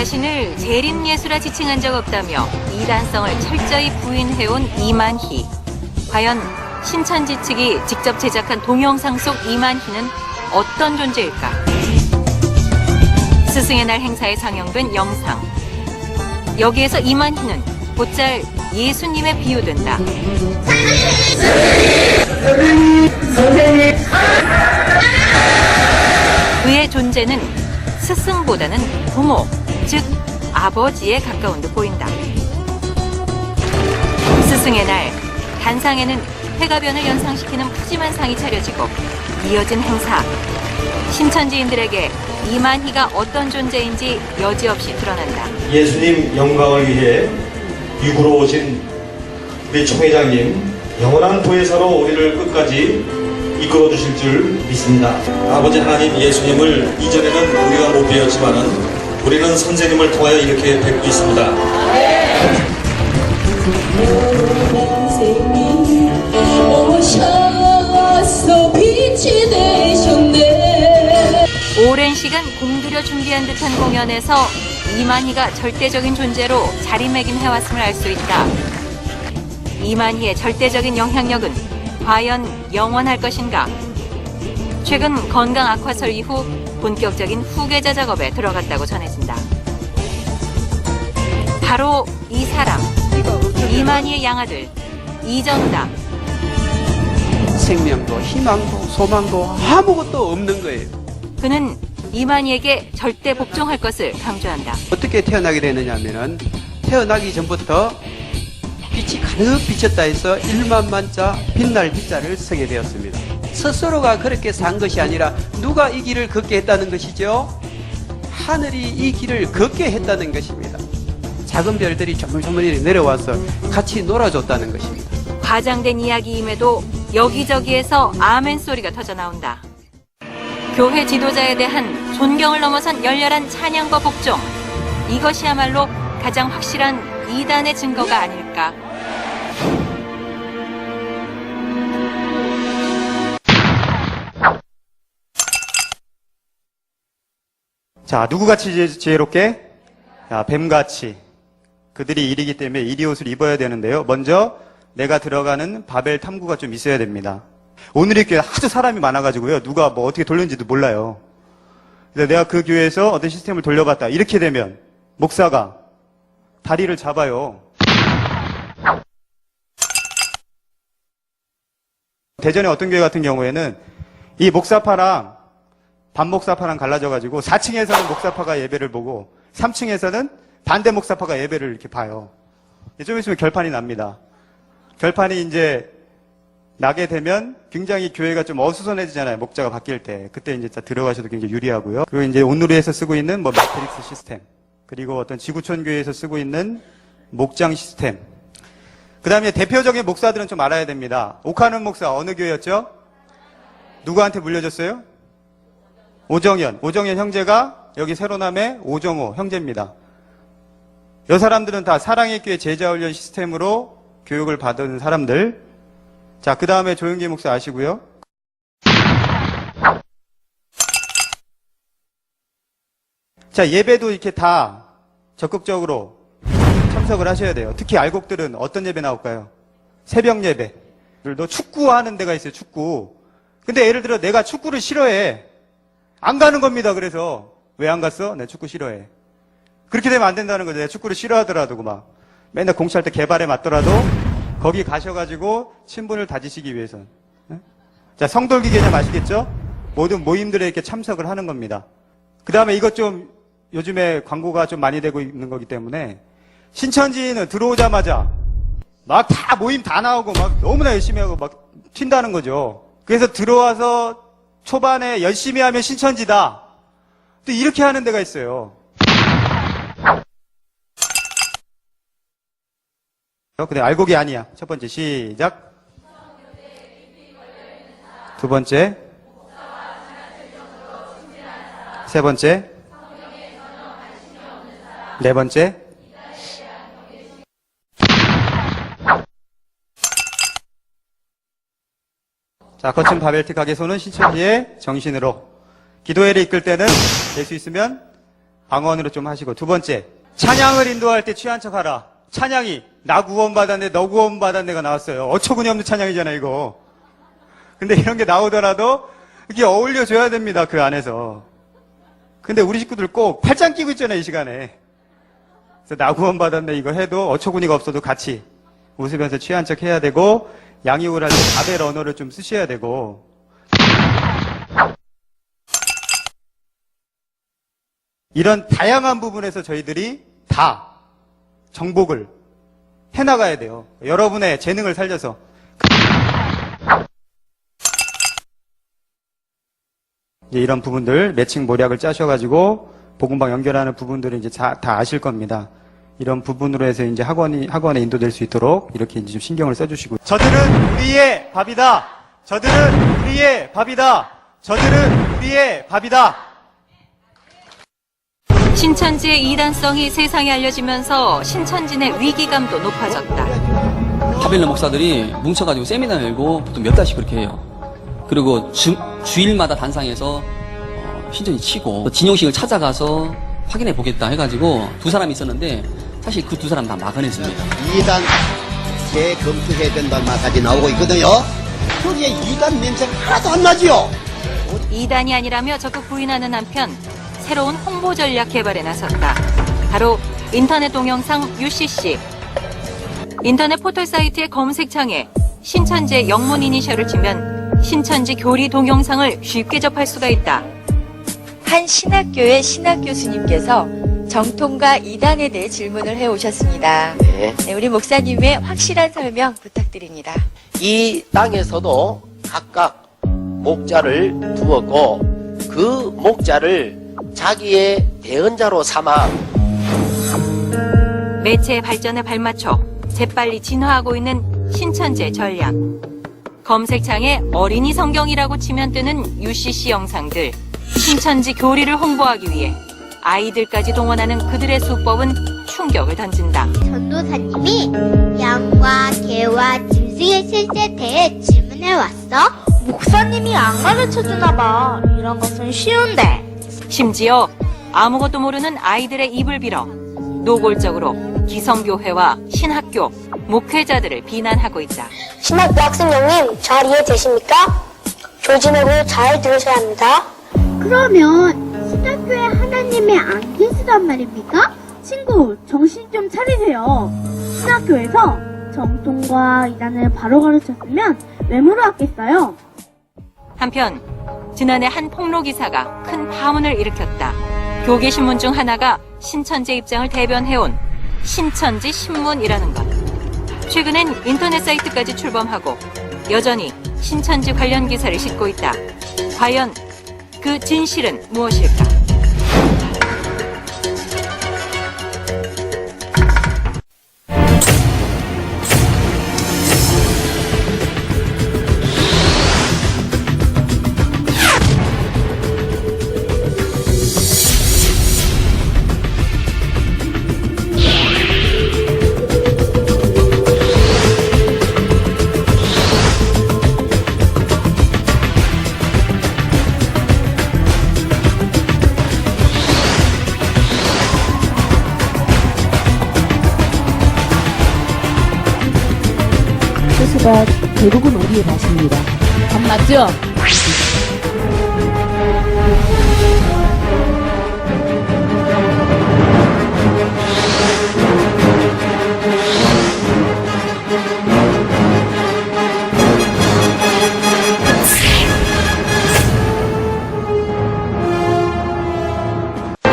자신을 재림예수라 지칭한 적 없다며 이단성을 철저히 부인해온 이만희. 과연 신천지 측이 직접 제작한 동영상 속 이만희는 어떤 존재일까? 스승의 날 행사에 상영된 영상. 여기에서 이만희는 곧잘 예수님에 비유된다. 그의 존재는 스승보다는 부모, 즉 아버지에 가까운 듯 보인다. 스승의 날, 단상에는 회가변을 연상시키는 푸짐한 상이 차려지고 이어진 행사. 신천지인들에게 이만희가 어떤 존재인지 여지없이 드러난다. 예수님 영광을 위해 미국으로 오신 우리 총회장님, 영원한 보혜사로 우리를 끝까지 이끌어 주실 줄 믿습니다. 아버지 하나님 예수님을 이전에는 우리가 못 배웠지만은 우리는 선생님을 통하여 이렇게 뵙고 있습니다. 오랜 시간 공들여 준비한 듯한 공연에서 이만희가 절대적인 존재로 자리매김해왔음을 알 수 있다. 이만희의 절대적인 영향력은 과연 영원할 것인가? 최근 건강 악화설 이후 본격적인 후계자 작업에 들어갔다고 전해진다. 바로 이 사람, 이만희의 양아들 이정다. 생명도 희망도 소망도 아무것도 없는 거예요. 그는 이만희에게 절대 복종할 것을 강조한다. 어떻게 태어나게 되느냐면은 태어나기 전부터 빛이 가득 비쳤다 해서 1만만자 빛날 빛자를 서게 되었습니다. 스스로가 그렇게 산 것이 아니라 누가 이 길을 걷게 했다는 것이죠. 하늘이 이 길을 걷게 했다는 것입니다. 작은 별들이 조물조물 내려와서 같이 놀아줬다는 것입니다. 과장된 이야기임에도 여기저기에서 아멘 소리가 터져 나온다. 교회 지도자에 대한 존경을 넘어선 열렬한 찬양과 복종. 이것이야말로 가장 확실한 이단의 증거가 아닐까. 자, 누구같이 지혜롭게? 자, 뱀같이. 그들이 일이기 때문에 이리 옷을 입어야 되는데요. 먼저 내가 들어가는 바벨 탐구가 좀 있어야 됩니다. 오늘의 교회 아주 사람이 많아가지고요. 누가 뭐 어떻게 돌렸는지도 몰라요. 그래서 내가 그 교회에서 어떤 시스템을 돌려봤다. 이렇게 되면 목사가 다리를 잡아요. 대전의 어떤 교회 같은 경우에는 이 목사파랑 반목사파랑 갈라져가지고 4층에서는 목사파가 예배를 보고 3층에서는 반대 목사파가 예배를 이렇게 봐요. 좀 있으면 결판이 납니다. 결판이 이제 나게 되면 굉장히 교회가 좀 어수선해지잖아요. 목자가 바뀔 때. 그때 이제 들어가셔도 굉장히 유리하고요. 그리고 이제 온누리에서 쓰고 있는 뭐 매트릭스 시스템. 그리고 어떤 지구촌 교회에서 쓰고 있는 목장 시스템. 그 다음에 대표적인 목사들은 좀 알아야 됩니다. 오카는 목사 어느 교회였죠? 누구한테 물려줬어요? 오정현 형제가 여기 새로남의 오정호 형제입니다. 이 사람들은 다 사랑의 교회 제자훈련 시스템으로 교육을 받은 사람들. 자, 그 다음에 조영기 목사 아시고요. 자, 예배도 이렇게 다 적극적으로 참석을 하셔야 돼요. 특히 알곡들은 어떤 예배 나올까요? 새벽 예배. 도 축구하는 데가 있어요, 축구. 근데 예를 들어 내가 축구를 싫어해. 안 가는 겁니다. 그래서 왜 안 갔어? 내 축구 싫어해. 그렇게 되면 안 된다는 거죠. 내가 축구를 싫어하더라도 막 맨날 공치할 때 개발에 맞더라도 거기 가셔가지고 친분을 다지시기 위해서. 자, 성돌기 개념 아시겠죠? 모든 모임들에 이렇게 참석을 하는 겁니다. 그 다음에 이것 좀 요즘에 광고가 좀 많이 되고 있는 거기 때문에 신천지는 들어오자마자 막 다 모임 다 나오고 막 너무나 열심히 하고 막 튄다는 거죠. 그래서 들어와서 초반에 열심히 하면 신천지다. 또 이렇게 하는 데가 있어요. 근데 알곡이 아니야. 첫 번째 시작. 두 번째. 세 번째. 네 번째. 자, 거친 바벨틱하게 손은 신천지의 정신으로. 기도회를 이끌 때는 될 수 있으면 방언으로 좀 하시고. 두 번째, 찬양을 인도할 때 취한 척 하라. 찬양이 나 구원받았네, 너 구원받았네가 나왔어요. 어처구니 없는 찬양이잖아요, 이거. 근데 이런 게 나오더라도 이렇게 어울려줘야 됩니다, 그 안에서. 근데 우리 식구들 꼭 팔짱 끼고 있잖아요, 이 시간에. 그래서 나 구원받았네 이거 해도 어처구니가 없어도 같이 웃으면서 취한 척 해야 되고, 양육을 할 때 바벨 언어를 좀 쓰셔야 되고. 이런 다양한 부분에서 저희들이 다 정복을 해나가야 돼요. 여러분의 재능을 살려서. 이제 이런 부분들 매칭 모략을 짜셔가지고 복음방 연결하는 부분들을 이제 다 아실 겁니다. 이런 부분으로 해서 이제 학원에 인도될 수 있도록 이렇게 이제 좀 신경을 써주시고. 저들은 우리의 밥이다. 저들은 우리의 밥이다. 저들은 우리의 밥이다. 신천지의 이단성이 세상에 알려지면서 신천진의 위기감도 높아졌다. 하벨러 목사들이 뭉쳐가지고 세미나 열고 보통 몇 달씩 그렇게 해요. 그리고 주일마다 단상에서 신천지 치고 진용식을 찾아가서 확인해 보겠다 해가지고 두 사람이 있었는데 사실 그 두 사람 다 막아냈습니다. 이단 재검토해야 된다는 말까지 나오고 있거든요. 거기에 이단 냄새가 하나도 안 나지요. 이단이 아니라며 적극 부인하는 한편 새로운 홍보 전략 개발에 나섰다. 바로 인터넷 동영상 UCC. 인터넷 포털 사이트의 검색창에 신천지의 영문 이니셜을 치면 신천지 교리 동영상을 쉽게 접할 수가 있다. 한 신학교의 신학 교수님께서 정통과 이단에 대해 질문을 해오셨습니다. 네, 우리 목사님의 확실한 설명 부탁드립니다. 이 땅에서도 각각 목자를 두었고 그 목자를 자기의 대언자로 삼아 매체의 발전에 발맞춰 재빨리 진화하고 있는 신천지의 전략. 검색창에 어린이 성경이라고 치면 뜨는 UCC 영상들. 신천지 교리를 홍보하기 위해 아이들까지 동원하는 그들의 수법은 충격을 던진다. 전도사님이 양과 개와 짐승의 실제에 대해 질문해 왔어? 목사님이 안 가르쳐주나 봐. 이런 것은 쉬운데. 심지어 아무것도 모르는 아이들의 입을 빌어 노골적으로 기성교회와 신학교, 목회자들을 비난하고 있다. 신학교 학생형님 잘 이해되십니까? 조심하고 잘 들으셔야 합니다. 그러면 신학교에 하나님이 안 계시단 말입니까? 친구, 정신 좀 차리세요. 신학교에서 정통과 이단을 바로 가르쳤으면 왜 물어왔겠어요? 한편 지난해 한 폭로 기사가 큰 파문을 일으켰다. 교계 신문 중 하나가 신천지 입장을 대변해온 신천지 신문이라는 것. 최근엔 인터넷 사이트까지 출범하고 여전히 신천지 관련 기사를 싣고 있다. 과연 그 진실은 무엇일까? 소스가 대부분 우리의 맛입니다. 밥 맞죠?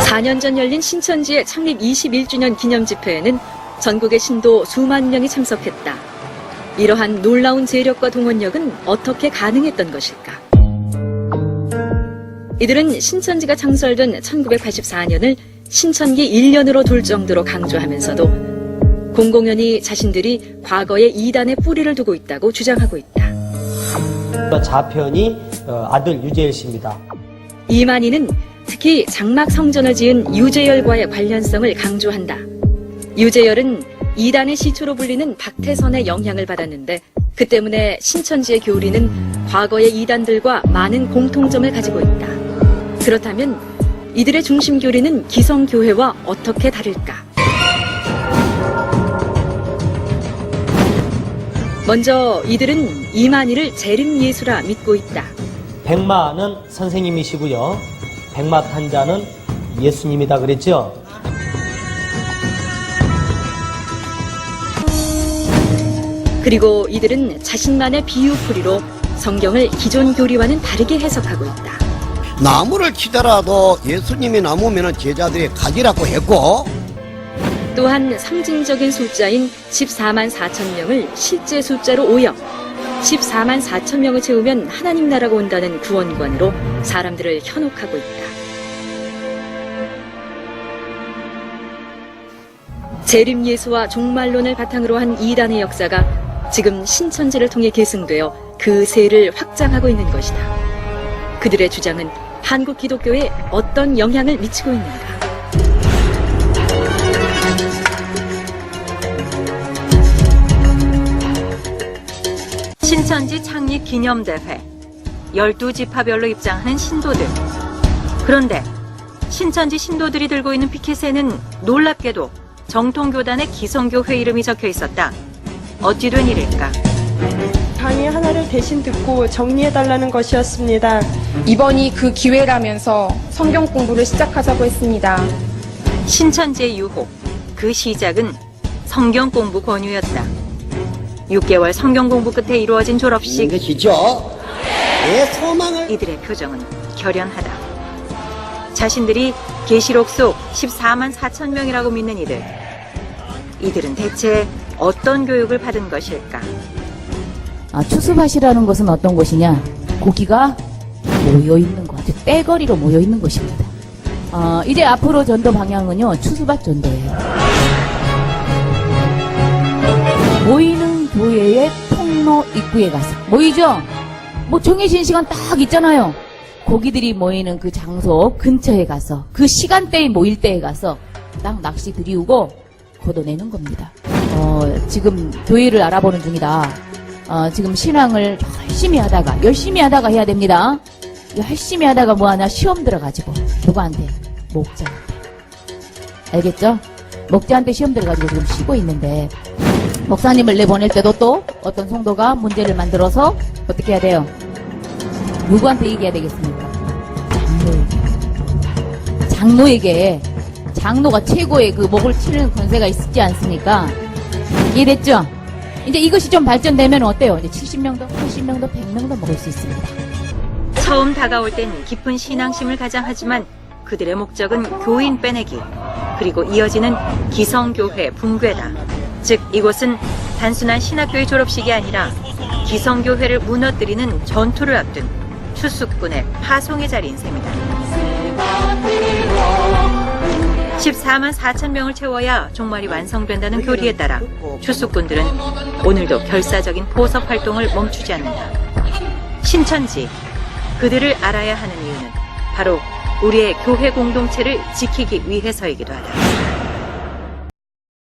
사 년 전 열린 신천지의 창립 21주년 기념 집회에는 전국의 신도 수만 명이 참석했다. 이러한 놀라운 재력과 동원력은 어떻게 가능했던 것일까? 이들은 신천지가 창설된 1984년을 신천기 1년으로 둘 정도로 강조하면서도 공공연히 자신들이 과거의 이단의 뿌리를 두고 있다고 주장하고 있다. 좌편이 아들 유재열 씨입니다. 이만희는 특히 장막 성전을 지은 유재열과의 관련성을 강조한다. 유재열은 이단의 시초로 불리는 박태선의 영향을 받았는데 그 때문에 신천지의 교리는 과거의 이단들과 많은 공통점을 가지고 있다. 그렇다면 이들의 중심 교리는 기성교회와 어떻게 다를까? 먼저 이들은 이만희를 재림예수라 믿고 있다. 백마는 선생님이시고요. 백마 탄자는 예수님이다 그랬죠. 그리고 이들은 자신만의 비유풀이로 성경을 기존 교리와는 다르게 해석하고 있다. 나무를 치더라도 예수님이 나무면은 제자들이 가지라고 했고, 또한 상징적인 숫자인 14만 4천 명을 실제 숫자로 오역, 14만 4천 명을 채우면 하나님 나라가 온다는 구원관으로 사람들을 현혹하고 있다. 재림예수와 종말론을 바탕으로 한 이단의 역사가 지금 신천지를 통해 계승되어 그 세를 확장하고 있는 것이다. 그들의 주장은 한국 기독교에 어떤 영향을 미치고 있는가? 신천지 창립 기념대회, 12지파별로 입장하는 신도들. 그런데 신천지 신도들이 들고 있는 피켓에는 놀랍게도 정통교단의 기성교회 이름이 적혀 있었다. 어찌 된 일일까? 강의 하나를 대신 듣고 정리해달라는 것이었습니다. 이번이 그 기회라면서 성경 공부를 시작하자고 했습니다. 신천지의 유혹, 그 시작은 성경 공부 권유였다. 6개월 성경 공부 끝에 이루어진 졸업식. 것이죠. 내 소망을. 이들의 표정은 결연하다. 자신들이 계시록 속 14만 4천 명이라고 믿는 이들. 이들은 대체 어떤 교육을 받은 것일까? 추수밭이라는 것은 어떤 곳이냐? 고기가 모여있는 곳, 아주 떼거리로 모여있는 곳입니다. 이제 앞으로 전도 방향은요, 추수밭 전도예요. 모이는 교회의 통로 입구에 가서 모이죠? 뭐 정해진 시간 딱 있잖아요. 고기들이 모이는 그 장소 근처에 가서 그 시간대에 모일 때에 가서 딱 낚시 들이우고 걷어내는 겁니다. 지금 교회를 알아보는 중이다. 지금 신앙을 열심히 하다가 해야 됩니다. 열심히 하다가 뭐하나 시험 들어가지고 누구한테? 목자한테. 알겠죠? 목자한테 시험 들어가지고 지금 쉬고 있는데 목사님을 내보낼 때도 또 어떤 성도가 문제를 만들어서 어떻게 해야 돼요? 누구한테 얘기해야 되겠습니까? 장로에게. 장로가 최고의 그 목을 치는 권세가 있지 않습니까? 이해됐죠? 이제 이것이 좀 발전되면 어때요? 이제 70명도, 80명도, 100명도 먹을 수 있습니다. 처음 다가올 땐 깊은 신앙심을 가장하지만 그들의 목적은 교인 빼내기, 그리고 이어지는 기성교회 붕괴다. 즉 이곳은 단순한 신학교의 졸업식이 아니라 기성교회를 무너뜨리는 전투를 앞둔 추수꾼의 파송의 자리인 셈이다. 14만 4천 명을 채워야 종말이 완성된다는 교리에 따라 추수꾼들은 오늘도 결사적인 포섭 활동을 멈추지 않는다. 신천지, 그들을 알아야 하는 이유는 바로 우리의 교회 공동체를 지키기 위해서이기도 하다.